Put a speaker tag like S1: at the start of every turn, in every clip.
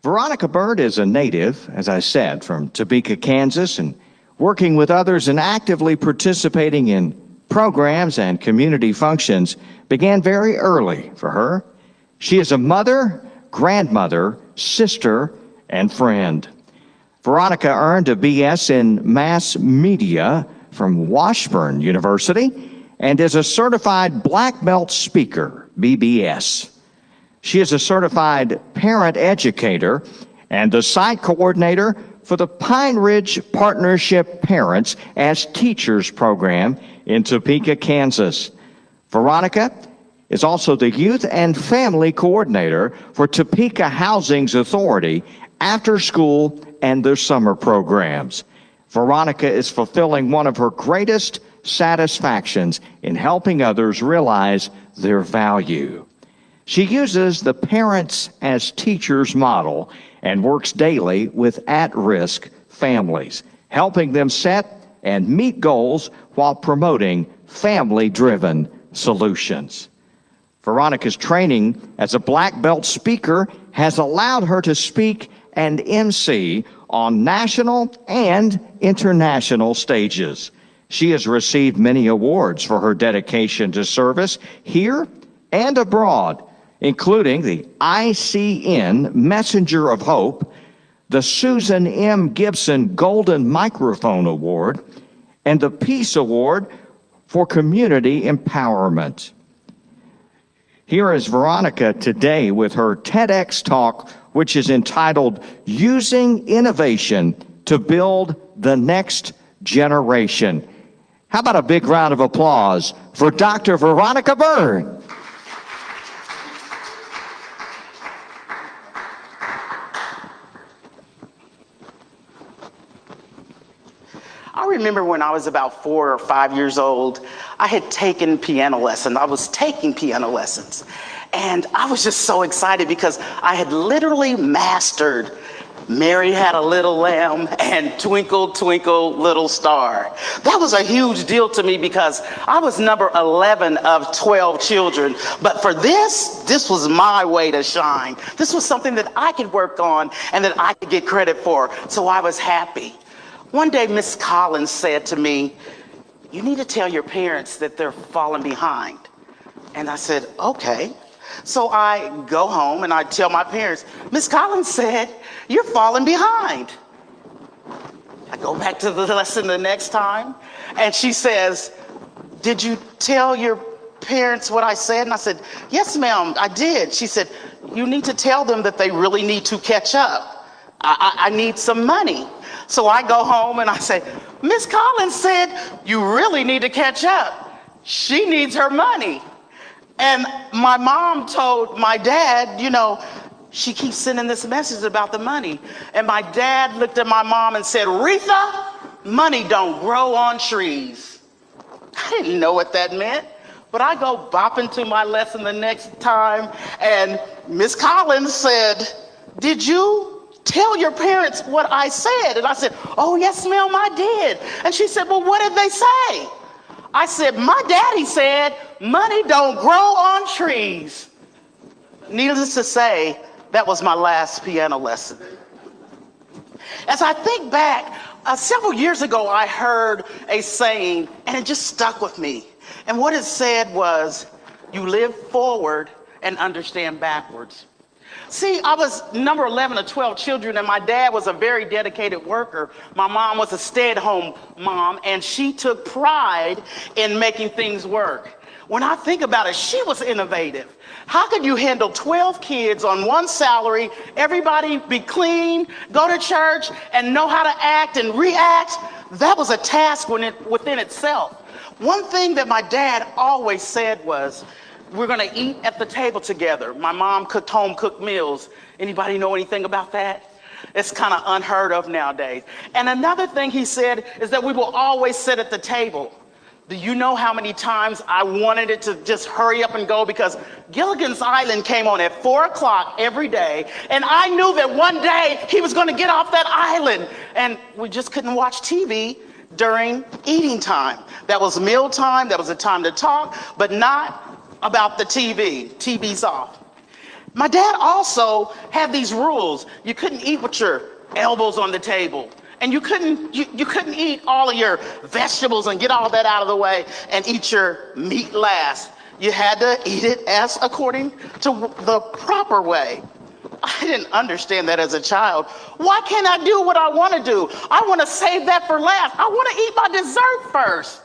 S1: Veronica Byrd is a native, as I said, from Topeka, Kansas, and working with others and actively participating in programs and community functions began very early for her. She is a mother, grandmother, sister, and friend. Veronica earned a BS in Mass Media from Washburn University and is a certified black belt speaker, BBS. She is a certified parent educator and the site coordinator for the Pine Ridge Partnership Parents as Teachers program in Topeka, Kansas. Veronica is also the youth and family coordinator for Topeka Housing's Authority after school and their summer programs. Veronica is fulfilling one of her greatest satisfactions in helping others realize their value. She uses the Parents as Teachers model and works daily with at-risk families, helping them set and meet goals while promoting family-driven solutions. Veronica's training as a black belt speaker has allowed her to speak and MC on national and international stages. She has received many awards for her dedication to service here and abroad, including the ICN Messenger of Hope, the Susan M. Gibson Golden Microphone Award, and the Peace Award for Community Empowerment. Here is Veronica today with her TEDx talk, which is entitled, Using Innovation to Build the Next Generation. How about a big round of applause for Dr. Veronica Byrd?
S2: I remember when I was about 4 or 5 years old, I had taken piano lessons. I was taking piano lessons. And I was just so excited because I had literally mastered Mary Had a Little Lamb and Twinkle, Twinkle, Little Star. That was a huge deal to me because I was number 11 of 12 children. But for this was my way to shine. This was something that I could work on and that I could get credit for. So I was happy. One day, Miss Collins said to me, "You need to tell your parents that they're falling behind." And I said, okay. So I go home and I tell my parents, "Miss Collins said, you're falling behind." I go back to the lesson the next time and she says, "Did you tell your parents what I said?" And I said, "Yes, ma'am, I did." She said, "You need to tell them that they really need to catch up. I need some money." So I go home and I say, "Miss Collins said you really need to catch up. She needs her money." And my mom told my dad, she keeps sending this message about the money. And my dad looked at my mom and said, "Retha, money don't grow on trees." I didn't know what that meant, but I go bopping to my lesson the next time and Miss Collins said, "Did you tell your parents what I said?" And I said, "Oh, yes, ma'am, I did." And she said, "Well, what did they say?" I said, "My daddy said money don't grow on trees." Needless to say, that was my last piano lesson. As I think back, several years ago, I heard a saying, and it just stuck with me. And what it said was, "You live forward and understand backwards." See, I was number 11 of 12 children, and my dad was a very dedicated worker. My mom was a stay-at-home mom, and she took pride in making things work. When I think about it, she was innovative. How could you handle 12 kids on one salary, everybody be clean, go to church, and know how to act and react? That was a task within itself. One thing that my dad always said was, "We're gonna eat at the table together." My mom cooked home-cooked meals. Anybody know anything about that? It's kind of unheard of nowadays. And another thing he said is that we will always sit at the table. Do you know how many times I wanted it to just hurry up and go because Gilligan's Island came on at 4 o'clock every day, and I knew that one day he was gonna get off that island, and we just couldn't watch TV during eating time. That was meal time, that was a time to talk, but not about the TV. TV's off. My dad also had these rules. You couldn't eat with your elbows on the table. And you couldn't eat all of your vegetables and get all that out of the way and eat your meat last. You had to eat it as according to the proper way. I didn't understand that as a child. Why can't I do what I want to do? I want to save that for last. I want to eat my dessert first.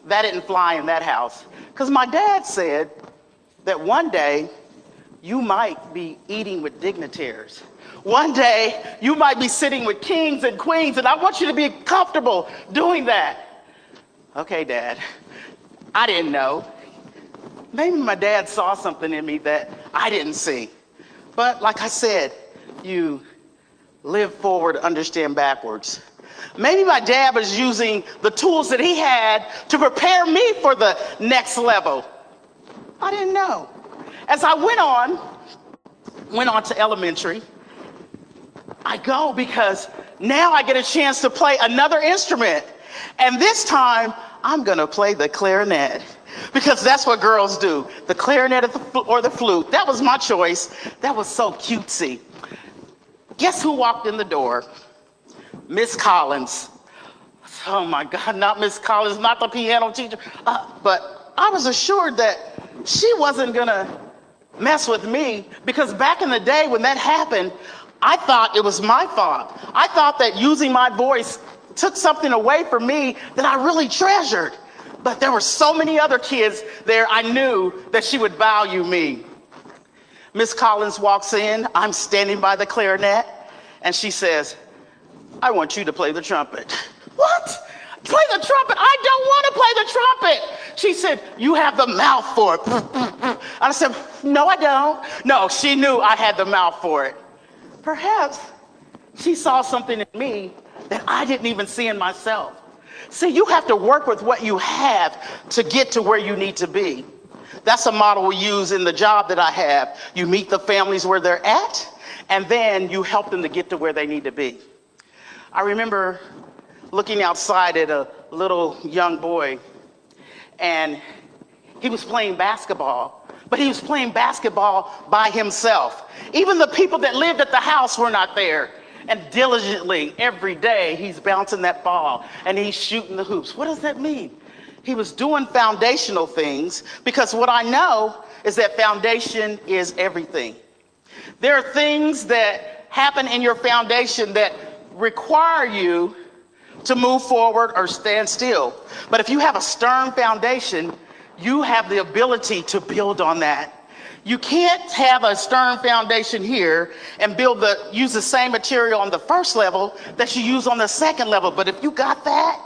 S2: That didn't fly in that house. Because my dad said that one day you might be eating with dignitaries. One day you might be sitting with kings and queens, and I want you to be comfortable doing that. Okay, Dad. I didn't know. Maybe my dad saw something in me that I didn't see. But like I said, you live forward, understand backwards. Maybe my dad was using the tools that he had to prepare me for the next level. I didn't know. As I went on to elementary, I go because now I get a chance to play another instrument. And this time, I'm gonna play the clarinet because that's what girls do. The clarinet or the flute. That was my choice. That was so cutesy. Guess who walked in the door? Miss Collins. Oh my God, not Miss Collins, not the piano teacher. But I was assured that she wasn't gonna mess with me because back in the day when that happened, I thought it was my fault. I thought that using my voice took something away from me that I really treasured. But there were so many other kids there, I knew that she would value me. Miss Collins walks in, I'm standing by the clarinet, and she says, I want you to play the trumpet. What? Play the trumpet? I don't want to play the trumpet. She said, you have the mouth for it. I said, no, I don't. No, she knew I had the mouth for it. Perhaps she saw something in me that I didn't even see in myself. See, you have to work with what you have to get to where you need to be. That's a model we use in the job that I have. You meet the families where they're at, and then you help them to get to where they need to be. I remember looking outside at a little young boy, and he was playing basketball, but he was playing basketball by himself. Even the people that lived at the house were not there. And diligently, every day, he's bouncing that ball and he's shooting the hoops. What does that mean? He was doing foundational things because what I know is that foundation is everything. There are things that happen in your foundation that require you to move forward or stand still. But if you have a stern foundation, you have the ability to build on that. You can't have a stern foundation here and use the same material on the first level that you use on the second level. But if you got that,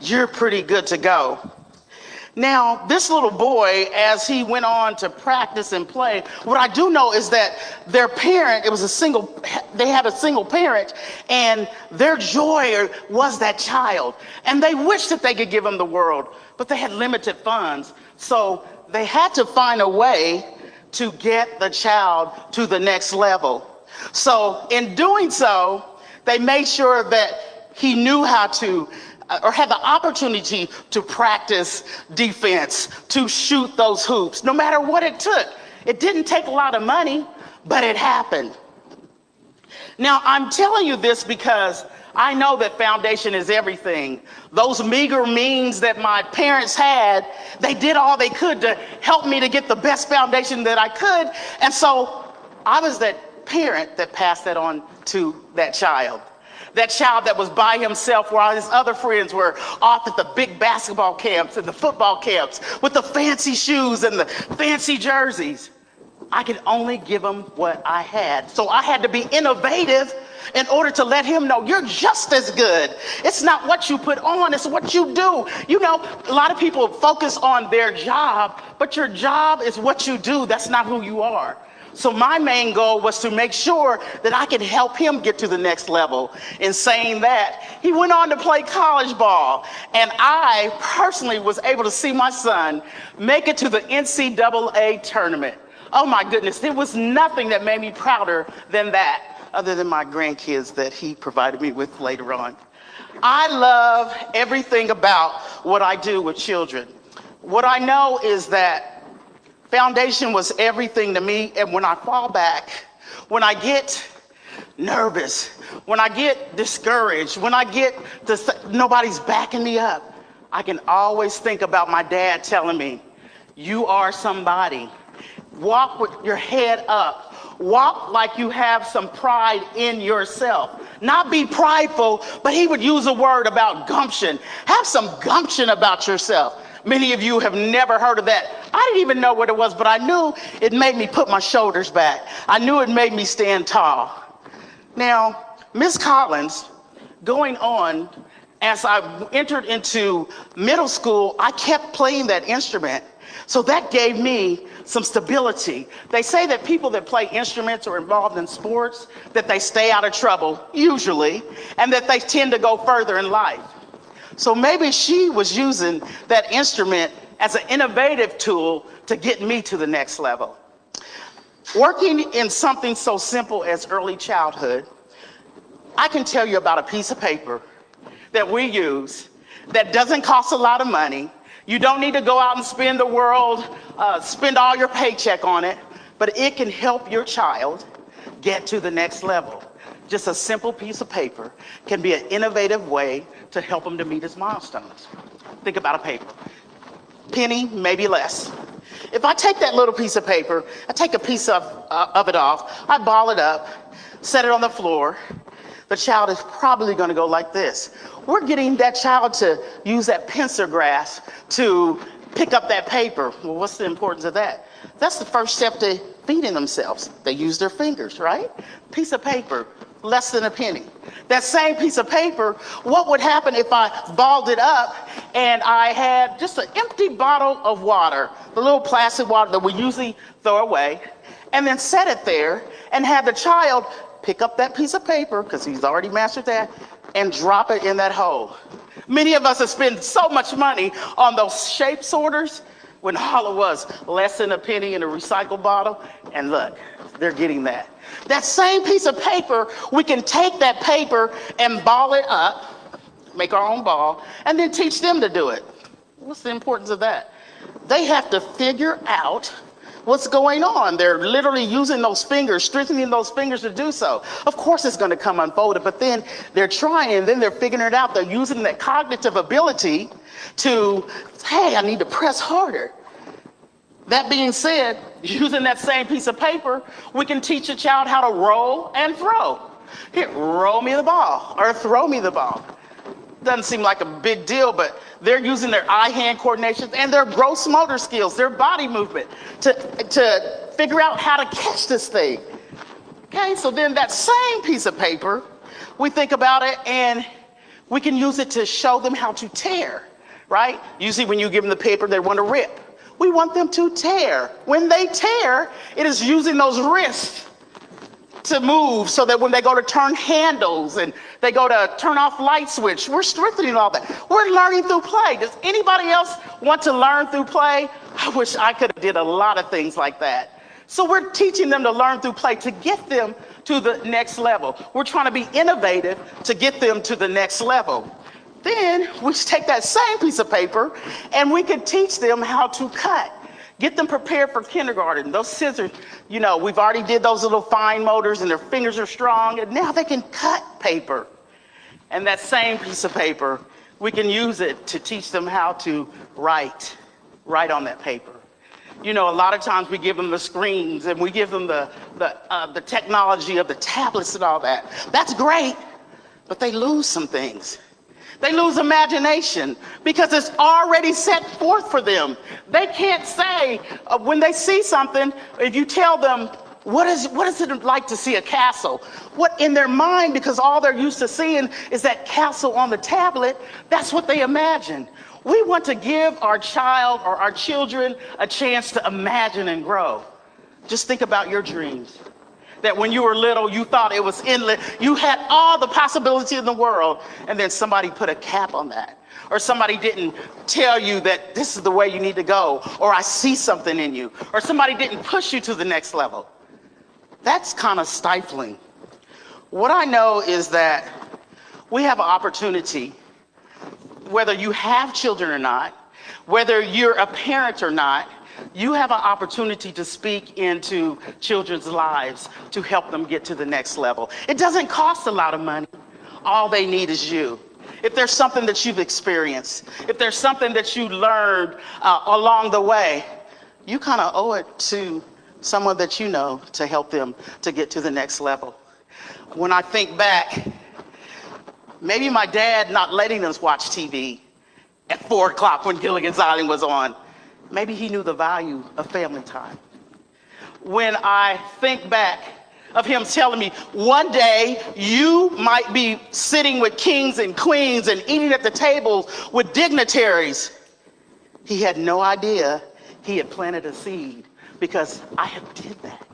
S2: you're pretty good to go. Now, this little boy, as he went on to practice and play, what I do know is that their parent, they had a single parent, and their joy was that child. And they wished that they could give him the world, but they had limited funds. So they had to find a way to get the child to the next level. So in doing so, they made sure that he knew how to, or had the opportunity to practice defense, to shoot those hoops, no matter what it took. It didn't take a lot of money, but it happened. Now, I'm telling you this because I know that foundation is everything. Those meager means that my parents had, they did all they could to help me to get the best foundation that I could. And so I was that parent that passed that on to that child. That child that was by himself while his other friends were off at the big basketball camps and the football camps with the fancy shoes and the fancy jerseys. I could only give him what I had. So I had to be innovative in order to let him know you're just as good. It's not what you put on, it's what you do. You know, a lot of people focus on their job, but your job is what you do. That's not who you are. So my main goal was to make sure that I could help him get to the next level. In saying that, he went on to play college ball, and I personally was able to see my son make it to the NCAA tournament. Oh my goodness, there was nothing that made me prouder than that, other than my grandkids that he provided me with later on. I love everything about what I do with children. What I know is that Foundation was everything to me. And when I fall back, when I get nervous, when I get discouraged, when I get nobody's backing me up, I can always think about my dad telling me, you are somebody. Walk with your head up. Walk like you have some pride in yourself. Not be prideful, but he would use a word about gumption. Have some gumption about yourself. Many of you have never heard of that. I didn't even know what it was, but I knew it made me put my shoulders back. I knew it made me stand tall. Now, Miss Collins, going on, as I entered into middle school, I kept playing that instrument. So that gave me some stability. They say that people that play instruments or involved in sports, that they stay out of trouble, usually, and that they tend to go further in life. So maybe she was using that instrument as an innovative tool to get me to the next level. Working in something so simple as early childhood, I can tell you about a piece of paper that we use that doesn't cost a lot of money. You don't need to go out and spend the world, spend all your paycheck on it, but it can help your child get to the next level. Just a simple piece of paper can be an innovative way to help him to meet his milestones. Think about a paper. Penny, maybe less. If I take that little piece of paper, I take a piece of it off, I ball it up, set it on the floor, the child is probably going to go like this. We're getting that child to use that pencil grasp to pick up that paper. Well, what's the importance of that? That's the first step to feeding themselves. They use their fingers, right? Piece of paper, less than a penny. That same piece of paper, what would happen if I balled it up and I had just an empty bottle of water, the little plastic water that we usually throw away, and then set it there and have the child pick up that piece of paper, because he's already mastered that, and drop it in that hole. Many of us have spent so much money on those shape sorters when all it was less than a penny in a recycled bottle, and look, they're getting that. That same piece of paper, we can take that paper and ball it up, make our own ball, and then teach them to do it. What's the importance of that? They have to figure out what's going on. They're literally using those fingers, strengthening those fingers to do so. Of course it's going to come unfolded, but then they're trying, and then they're figuring it out. They're using that cognitive ability to, hey, I need to press harder. That being said, using that same piece of paper, we can teach a child how to roll and throw. Here, roll me the ball, or throw me the ball. Doesn't seem like a big deal, but they're using their eye-hand coordination and their gross motor skills, their body movement to figure out how to catch this thing. Okay, so then that same piece of paper, we think about it and we can use it to show them how to tear, right? Usually when you give them the paper, they want to rip. We want them to tear. When they tear, it is using those wrists to move so that when they go to turn handles and they go to turn off light switch, we're strengthening all that. We're learning through play. Does anybody else want to learn through play? I wish I could have did a lot of things like that. So we're teaching them to learn through play to get them to the next level. We're trying to be innovative to get them to the next level. Then we take that same piece of paper and we can teach them how to cut. Get them prepared for kindergarten. Those scissors, you know, we've already did those little fine motors and their fingers are strong, and now they can cut paper. And that same piece of paper, we can use it to teach them how to write on that paper. You know, a lot of times we give them the screens and we give them the technology of the tablets and all that. That's great, but they lose some things. They lose imagination because it's already set forth for them. They can't say, when they see something, if you tell them, what is it like to see a castle? What in their mind, because all they're used to seeing is that castle on the tablet, that's what they imagine. We want to give our child or our children a chance to imagine and grow. Just think about your dreams. That when you were little, you thought it was endless. You had all the possibility in the world, and then somebody put a cap on that. Or somebody didn't tell you that this is the way you need to go, or I see something in you, or somebody didn't push you to the next level. That's kind of stifling. What I know is that we have an opportunity, whether you have children or not, whether you're a parent or not, You have an opportunity to speak into children's lives to help them get to the next level. It doesn't cost a lot of money. All they need is you. If there's something that you've experienced, if there's something that you learned along the way, you kind of owe it to someone that you know to help them to get to the next level. When I think back, maybe my dad not letting us watch TV at 4 o'clock when Gilligan's Island was on, maybe he knew the value of family time. When I think back of him telling me, one day you might be sitting with kings and queens and eating at the tables with dignitaries, he had no idea he had planted a seed because I had did that.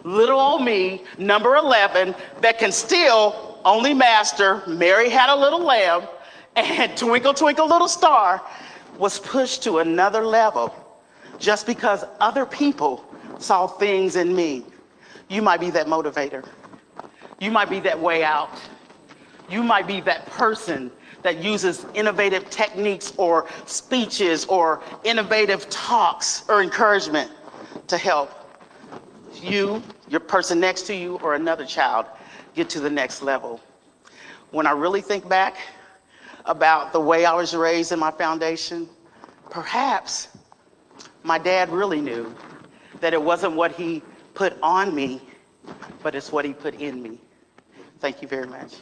S2: Little old me, number 11, that can still only master Mary Had a Little Lamb and Twinkle, Twinkle, Little Star, was pushed to another level just because other people saw things in me. You might be that motivator. You might be that way out. You might be that person that uses innovative techniques or speeches or innovative talks or encouragement to help you, your person next to you, or another child get to the next level. When I really think back about the way I was raised in my foundation, perhaps my dad really knew that it wasn't what he put on me, but it's what he put in me. Thank you very much.